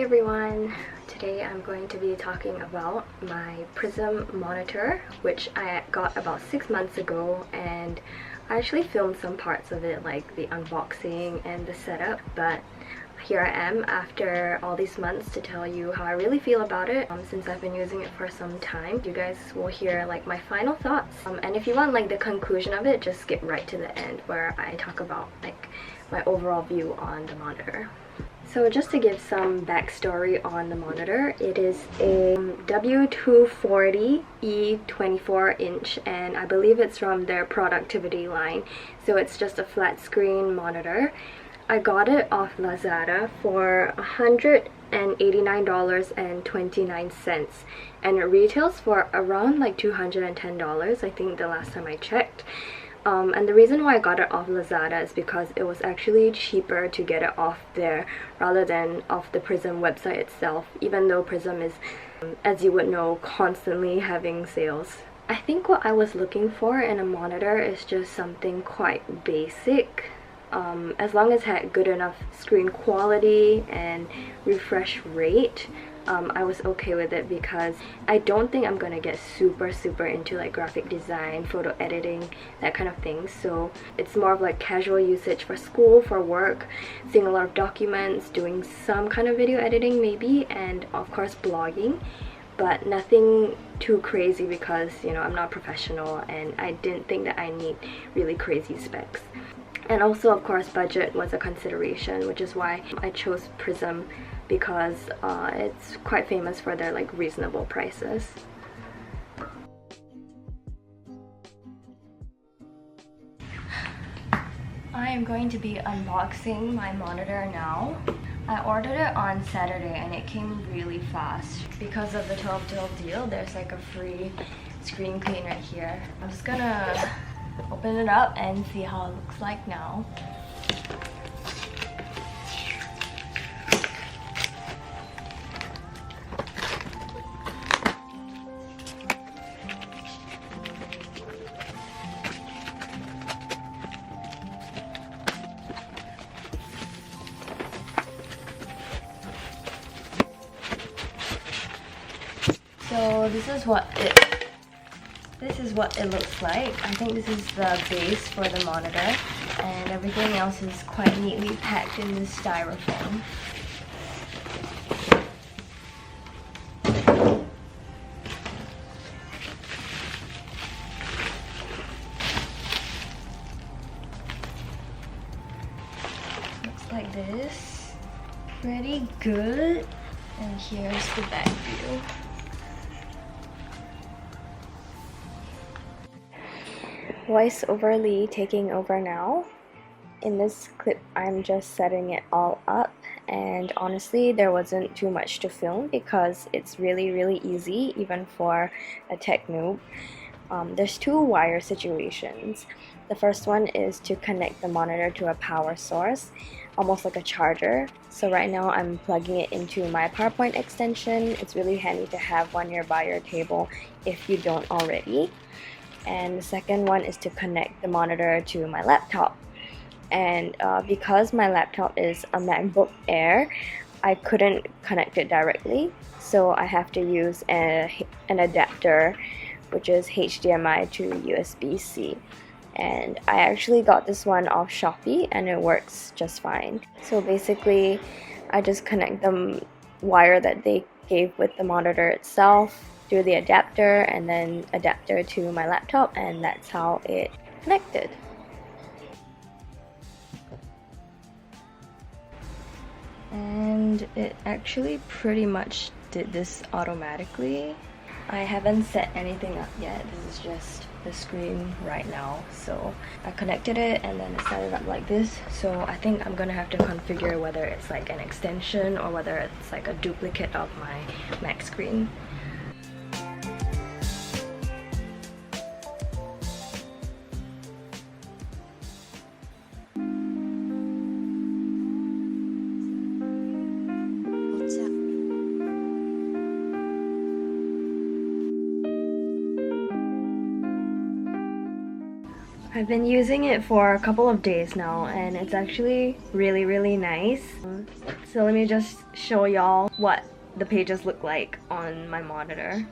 everyone! Today I'm going to be talking about my Prism monitor, which I got about 6 months ago, and I actually filmed some parts of it, like the unboxing and the setup, but here I am after all these months to tell you how I really feel about it since I've been using it for some time. You guys will hear like my final thoughts, and if you want like the conclusion of it, just skip right to the end where I talk about like my overall view on the monitor. So just to give some backstory on the monitor, it is a W240E 24-inch, and I believe it's from their productivity line. So it's just a flat screen monitor. I got it off Lazada for $189.29, and it retails for around like $210, I think the last time I checked. And the reason why I got it off Lazada is because it was actually cheaper to get it off there rather than off the Prism website itself, even though Prism is, as you would know, constantly having sales. I think what I was looking for in a monitor is just something quite basic. As long as it had good enough screen quality and refresh rate, I was okay with it, because I don't think I'm gonna get super into like graphic design, photo editing, that kind of thing. So it's more of like casual usage for school, for work, seeing a lot of documents, doing some kind of video editing maybe, and of course blogging, but nothing too crazy because, you know, I'm not professional and I didn't think that I need really crazy specs. And also, of course, budget was a consideration, which is why I chose Prism, because it's quite famous for their like reasonable prices. I am going to be unboxing my monitor now. I ordered it on Saturday and it came really fast. Because of the 12-12 deal, there's like a free screen clean right here. I'm just gonna open it up and see how it looks like now. So this is what it looks like. I think this is the base for the monitor, and everything else is quite neatly packed in this styrofoam. Looks like this. Pretty good. And here's the back view. Voice over Lee taking over now. In this clip, I'm just setting it all up, and honestly there wasn't too much to film because it's really easy even for a tech noob. There's two wire situations. The first one is to connect the monitor to a power source, almost like a charger. So right now I'm plugging it into my PowerPoint extension. It's really handy to have one nearby your table if you don't already. And the second one is to connect the monitor to my laptop. And because my laptop is a MacBook Air, I couldn't connect it directly, so I have to use an adapter, which is HDMI to USB-C. And I actually got this one off Shopee and it works just fine. So basically I just connect the wire that they gave with the monitor itself through the adapter, and then adapter to my laptop, and that's how it connected. And it actually pretty much did this automatically. I haven't set anything up yet. This is just the screen right now. So I connected it and then it set it up like this. So I think I'm gonna have to configure whether it's like an extension or whether it's like a duplicate of my Mac screen. I've been using it for a couple of days now and it's actually really nice. So let me just show y'all what the pages look like on my monitor.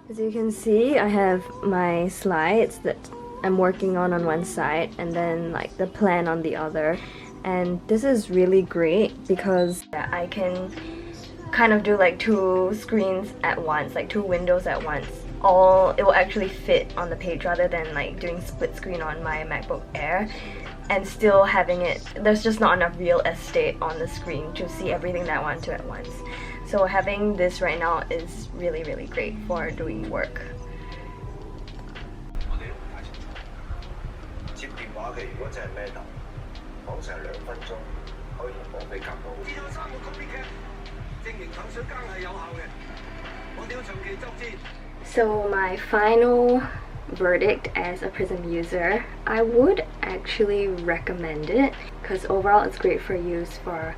As you can see, I have my slides that I'm working on one side and then like the plan on the other. And this is really great because I can kind of do like 2 screens at once, like 2 windows at once. It will actually fit on the page rather than like doing split screen on my MacBook Air and still having it, there's just not enough real estate on the screen to see everything that I want to at once. So having this right now is really great for doing work. So my final verdict as a Prism user, I would actually recommend it because overall it's great for use for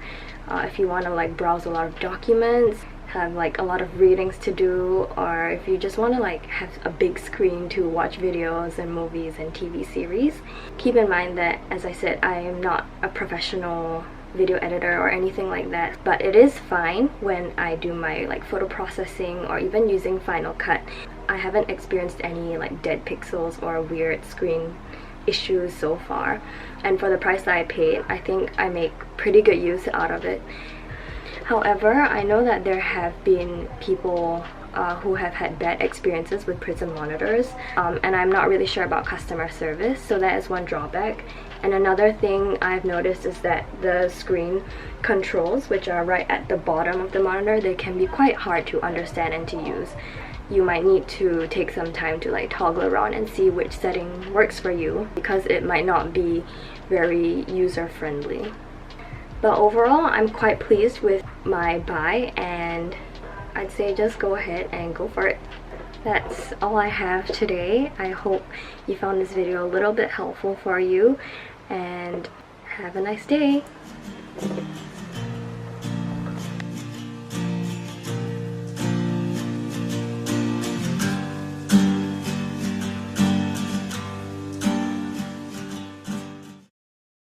if you want to like browse a lot of documents, have like a lot of readings to do, or if you just want to like have a big screen to watch videos and movies and TV series. Keep in mind that, as I said, I am not a professional video editor or anything like that, but it is fine when I do my like photo processing or even using Final Cut. I haven't experienced any like dead pixels or weird screen issues so far, and for the price that I paid, I think I make pretty good use out of it. However, I know that there have been people who have had bad experiences with Prism monitors, and I'm not really sure about customer service, so that is one drawback. And another thing I've noticed is that the screen controls, which are right at the bottom of the monitor, they can be quite hard to understand and to use. You might need to take some time to like toggle around and see which setting works for you because it might not be very user-friendly. But overall, I'm quite pleased with my buy and I'd say just go ahead and go for it. That's all I have today. I hope you found this video a little bit helpful for you and have a nice day.